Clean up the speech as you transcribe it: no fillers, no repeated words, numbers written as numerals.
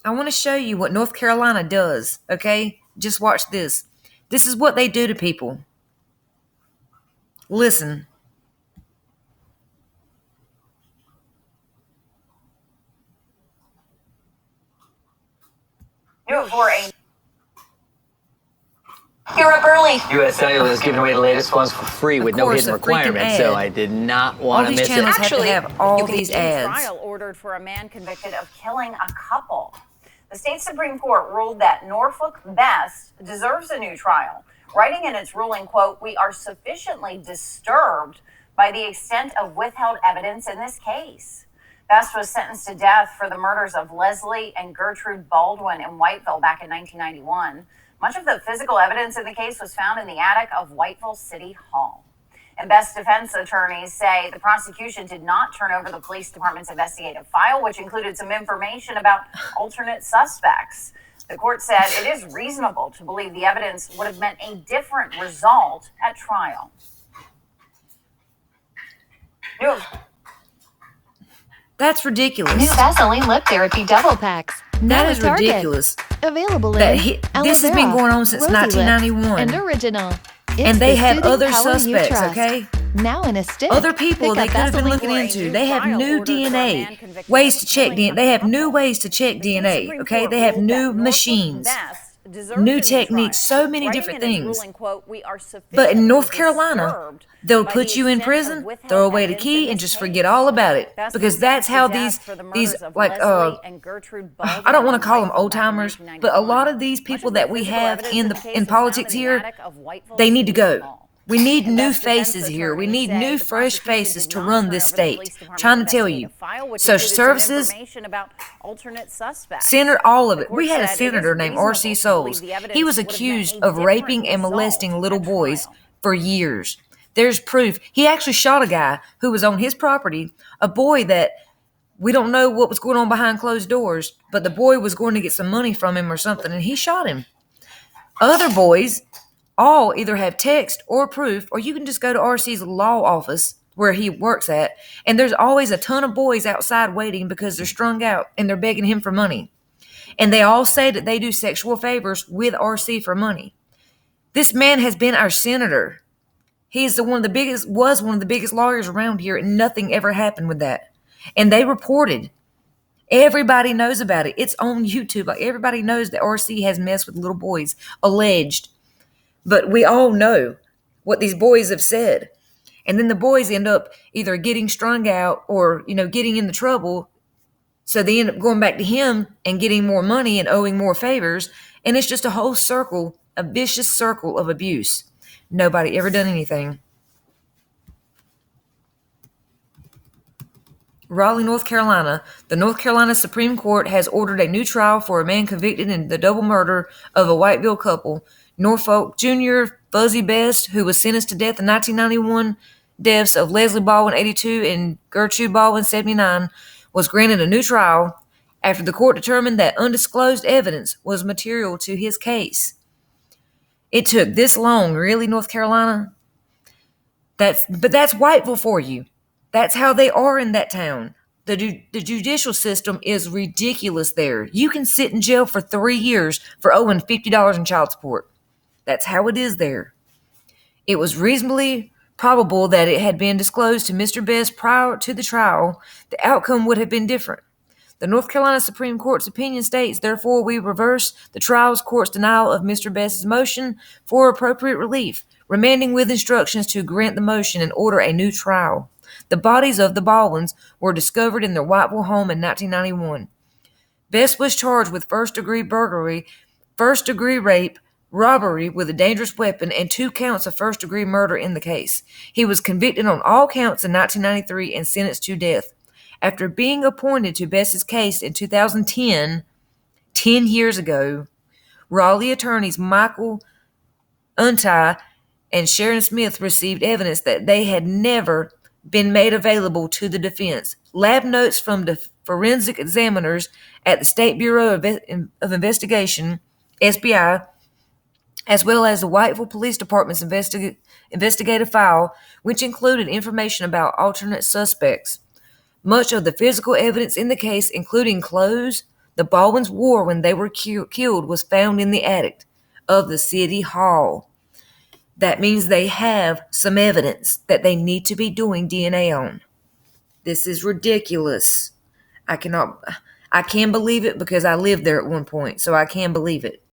I want to show you what North Carolina does, okay? Just watch this. This is what they do to people. Listen. For a You're up early. U.S. Cellular is giving away the latest phones for free with no hidden requirements, so I did not want to miss it. Actually, have all these ads. Trial ordered for a man convicted of killing a couple. The state Supreme Court ruled that Norfolk Best deserves a new trial, writing in its ruling, quote, "We are sufficiently disturbed by the extent of withheld evidence in this case." Best was sentenced to death for the murders of Leslie and Gertrude Baldwin in Whiteville back in 1991. Much of the physical evidence in the case was found in the attic of Whiteville City Hall. And Best defense attorneys say the prosecution did not turn over the police department's investigative file, which included some information about alternate suspects. The court said it is reasonable to believe the evidence would have meant a different result at trial. That's ridiculous. New Vaseline Lip Therapy Double Packs. That is ridiculous. Available in this has been going on since 1991. And original. And they have other suspects, okay? Now in a stick. Other people they could have been looking into. They have new DNA, ways to check DNA. They have new ways to check DNA, okay? They have new machines, new techniques, so many different things. But in North Carolina, they'll put you in prison, throw away the key, and just forget all about it. Because that's how these like, I don't want to call them old timers, but a lot of these people that we have in politics here, they need to go. We need new faces here. We need new, fresh faces to run this state. I'm trying to tell you. Social services, Senator, all of it. We had a senator named R.C. Souls. He was accused of raping and molesting little boys for years. There's proof. He actually shot a guy who was on his property, a boy that we don't know what was going on behind closed doors, but the boy was going to get some money from him or something, and he shot him. Other boys all either have text or proof, or you can just go to RC's law office where he works at, and there's always a ton of boys outside waiting because they're strung out and they're begging him for money. And they all say that they do sexual favors with RC for money. This man has been our senator. He's was one of the biggest lawyers around here, and nothing ever happened with that. And they reported. Everybody knows about it. It's on YouTube. Like, everybody knows that RC has messed with little boys, alleged. But we all know what these boys have said. And then the boys end up either getting strung out or, getting into trouble. So they end up going back to him and getting more money and owing more favors. And it's just a whole circle, a vicious circle of abuse. Nobody ever done anything. Raleigh, North Carolina. The North Carolina Supreme Court has ordered a new trial for a man convicted in the double murder of a Whiteville couple. Norfolk Jr. Fuzzy Best, who was sentenced to death in 1991, deaths of Leslie Baldwin, 82, and Gertrude Baldwin, 79, was granted a new trial after the court determined that undisclosed evidence was material to his case. It took this long, really, North Carolina? But that's Whiteville for you. That's how they are in that town. The judicial system is ridiculous there. You can sit in jail for 3 years for owing $50 in child support. That's how it is there. It was reasonably probable that it had been disclosed to Mr. Best prior to the trial. The outcome would have been different. The North Carolina Supreme Court's opinion states, therefore, we reverse the trial court's denial of Mr. Best's motion for appropriate relief, remanding with instructions to grant the motion and order a new trial. The bodies of the Baldwins were discovered in their Whiteville home in 1991. Best was charged with first-degree burglary, first-degree rape, robbery with a dangerous weapon, and 2 counts of first-degree murder in the case. He was convicted on all counts in 1993 and sentenced to death. After being appointed to Best's case in 2010, 10 years ago, Raleigh attorneys Michael Untai and Sharon Smith received evidence that they had never been made available to the defense. Lab notes from the forensic examiners at the State Bureau of Investigation, SBI, as well as the Whiteville Police Department's investigative file, which included information about alternate suspects. Much of the physical evidence in the case, including clothes, the Baldwins wore when they were killed was found in the attic of the city hall. That means they have some evidence that they need to be doing DNA on. This is ridiculous. I can believe it because I lived there at one point, so I can believe it.